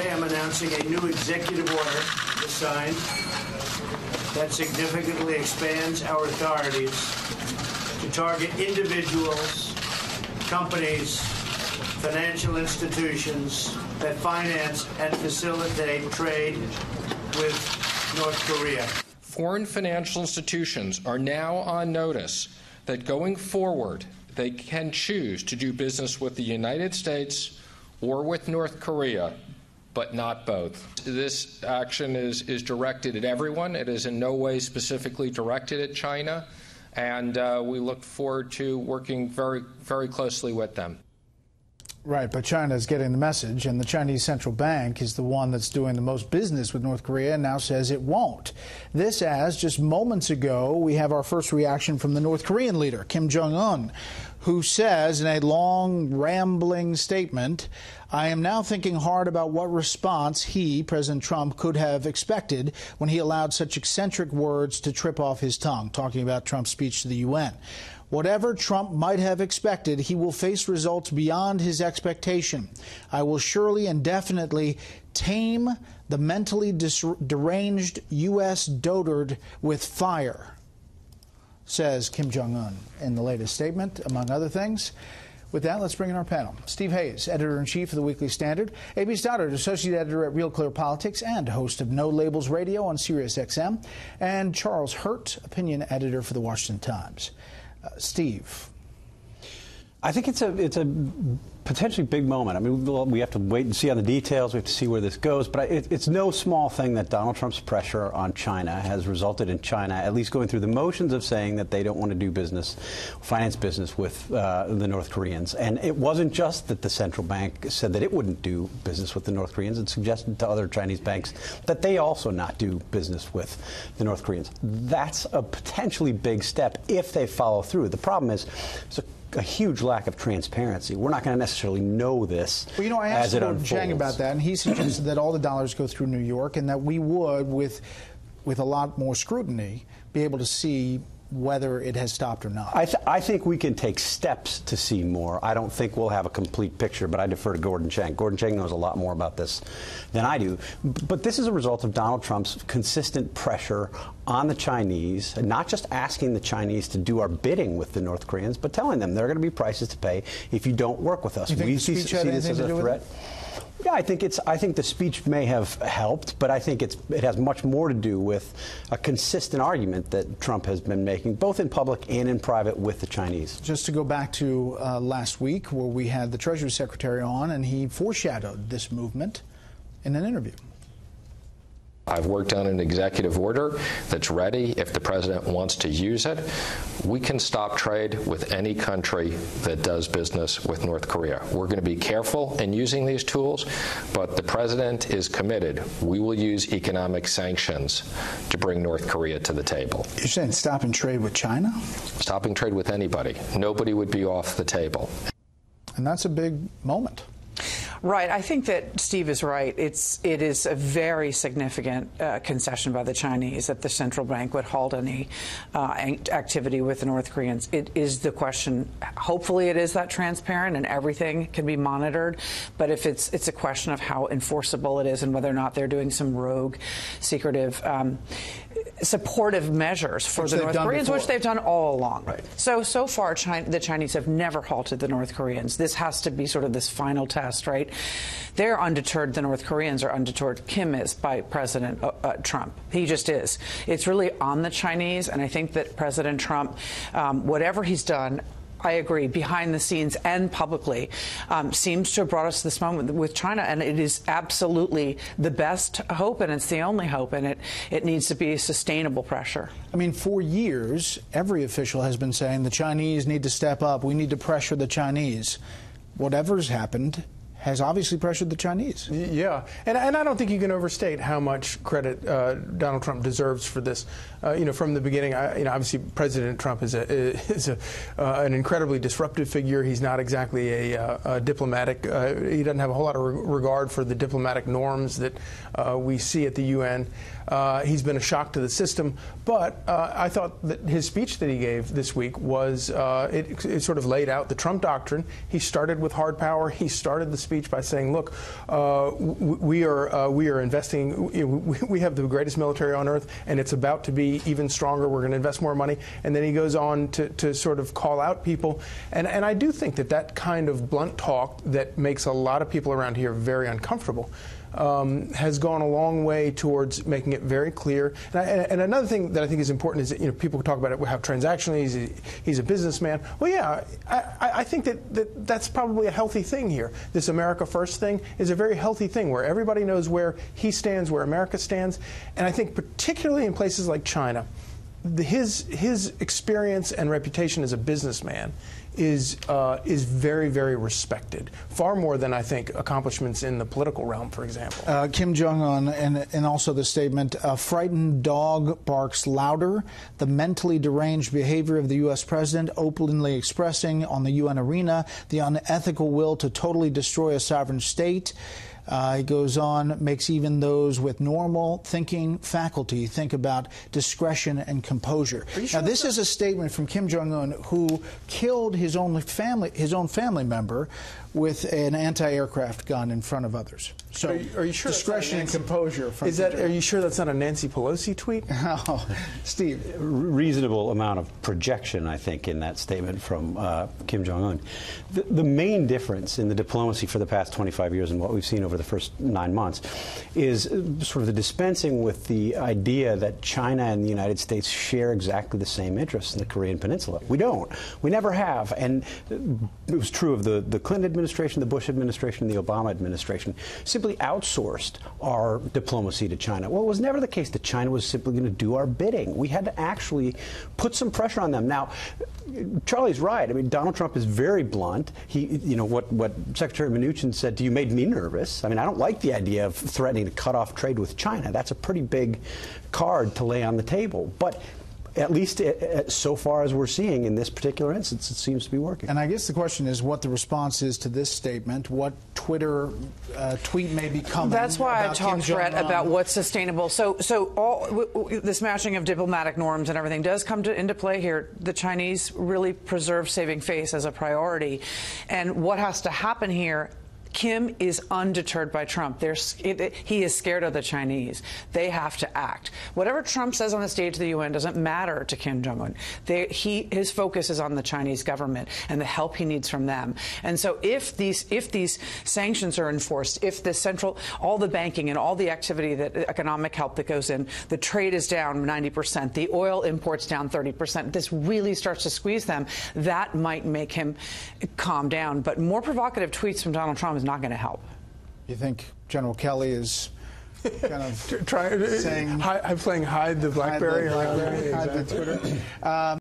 Today I'm announcing a new executive order to sign that significantly expands our authorities to target individuals, companies, financial institutions that finance and facilitate trade with North Korea. Foreign financial institutions are now on notice that going forward, they can choose to do business with the United States or with North Korea, but not both. This action is directed at everyone. It is in no way specifically directed at China, and we look forward to working very, very closely with them. Right, but China is getting the message, and the Chinese central bank is the one that's doing the most business with North Korea and now says it won't. This as, just moments ago, we have our first reaction from the North Korean leader, Kim Jong-un, who says in a long, rambling statement, I am now thinking hard about what response he, President Trump, could have expected when he allowed such eccentric words to trip off his tongue, talking about Trump's speech to the UN. Whatever Trump might have expected, he will face results beyond his expectation. I will surely and definitely tame the mentally deranged U.S. dotard with fire, says Kim Jong-un in the latest statement, among other things. With that, let's bring in our panel. Steve Hayes, editor-in-chief of the Weekly Standard, A.B. Stoddard, associate editor at Real Clear Politics and host of No Labels Radio on SiriusXM, and Charles Hurt, opinion editor for the Washington Times. Steve. I think it's a potentially big moment. I mean, we have to wait and see on the details. We have to see where this goes. But it's no small thing that Donald Trump's pressure on China has resulted in China at least going through the motions of saying that they don't want to do business, finance business with the North Koreans. And it wasn't just that the central bank said that it wouldn't do business with the North Koreans. It suggested to other Chinese banks that they also not do business with the North Koreans. That's a potentially big step if they follow through. The problem is a huge lack of transparency. We're not going to necessarily know this as it unfolds. Well, I asked Gordon Chang about that, and he suggested that all the dollars go through New York and that we would, with a lot more scrutiny, be able to see whether it has stopped or not. I think we can take steps to see more. I don't think we'll have a complete picture, but I defer to Gordon Chang. Gordon Chang knows a lot more about this than I do. But this is a result of Donald Trump's consistent pressure on the Chinese, and not just asking the Chinese to do our bidding with the North Koreans, but telling them there are going to be prices to pay if you don't work with us. You think we see this as a threat. Yeah, I think the speech may have helped, but I think it has much more to do with a consistent argument that Trump has been making, both in public and in private, with the Chinese. Just to go back to last week, where we had the Treasury Secretary on, and he foreshadowed this movement in an interview. I've worked on an executive order that's ready. If the president wants to use it, we can stop trade with any country that does business with North Korea. We're going to be careful in using these tools, but the president is committed. We will use economic sanctions to bring North Korea to the table. You're saying stopping trade with China? Stopping trade with anybody. Nobody would be off the table. And that's a big moment. Right. I think that Steve is right. It is a very significant concession by the Chinese that the central bank would halt any activity with the North Koreans. It is the question. Hopefully it is that transparent and everything can be monitored. But if it's a question of how enforceable it is and whether or not they're doing some rogue, secretive, supportive measures for the North Koreans, which they've done all along. Right. So far, the Chinese have never halted the North Koreans. This has to be sort of this final test, right? They're undeterred. The North Koreans are undeterred. Kim is by President Trump. He just is. It's really on the Chinese, and I think that President Trump, whatever he's done, I agree, behind the scenes and publicly, seems to have brought us to this moment with China, and it is absolutely the best hope, and it's the only hope, and it needs to be sustainable pressure. I mean, for years, every official has been saying the Chinese need to step up. We need to pressure the Chinese. Whatever's happened has obviously pressured the Chinese. Yeah, and I don't think you can overstate how much credit Donald Trump deserves for this. From the beginning, obviously President Trump is an incredibly disruptive figure. He's not exactly a diplomatic. He doesn't have a whole lot of regard for the diplomatic norms that we see at the UN. He's been a shock to the system, but I thought that his speech that he gave this week was it sort of laid out the Trump doctrine. He started with hard power. He started the speech speech by saying, "Look, we are investing. We have the greatest military on earth, and it's about to be even stronger. We're going to invest more money." And then he goes on to sort of call out people, and I do think that kind of blunt talk that makes a lot of people around here very uncomfortable has gone a long way towards making it very clear. And another thing that I think is important is that, people talk about how transactional he's a businessman. Well, yeah, I think that's probably a healthy thing here. This America First thing is a very healthy thing where everybody knows where he stands, where America stands. And I think particularly in places like China, his experience and reputation as a businessman is very, very respected, far more than I think accomplishments in the political realm, for example. Kim Jong-un, and also the statement, "A frightened dog barks louder." The mentally deranged behavior of the U.S. president, openly expressing on the UN arena the unethical will to totally destroy a sovereign state. He goes on, makes even those with normal thinking faculty think about discretion and composure. Now, this is a statement from Kim Jong-un, who killed his own family member with an anti-aircraft gun in front of others. So, are you sure discretion and composure. Are you sure that's not a Nancy Pelosi tweet? Oh, Steve. Reasonable amount of projection, I think, in that statement from Kim Jong-un. The main difference in the diplomacy for the past 25 years and what we've seen over the first 9 months is sort of the dispensing with the idea that China and the United States share exactly the same interests in the Korean Peninsula. We don't. We never have. And it was true of the Clinton administration, the Bush administration, the Obama administration. Simply outsourced our diplomacy to China. Well, it was never the case that China was simply going to do our bidding. We had to actually put some pressure on them. Now, Charlie's right. I mean, Donald Trump is very blunt. What Secretary Mnuchin said to you made me nervous. I mean, I don't like the idea of threatening to cut off trade with China. That's a pretty big card to lay on the table. But at least so far as we're seeing in this particular instance, it seems to be working. And I guess the question is what the response is to this statement, what Twitter tweet may be coming. That's why I talked, Brett, about what's sustainable. So all this mashing of diplomatic norms and everything does come into play here. The Chinese really preserve saving face as a priority. And what has to happen here, Kim is undeterred by Trump. He is scared of the Chinese. They have to act. Whatever Trump says on the stage of the UN doesn't matter to Kim Jong-un. His focus is on the Chinese government and the help he needs from them. And so if these sanctions are enforced, if all the banking and all the activity, economic help that goes in, the trade is down 90%, the oil imports down 30%, this really starts to squeeze them, that might make him calm down. But more provocative tweets from Donald Trump is not going to help. You think General Kelly is kind of saying, playing hide the BlackBerry, hide the Twitter?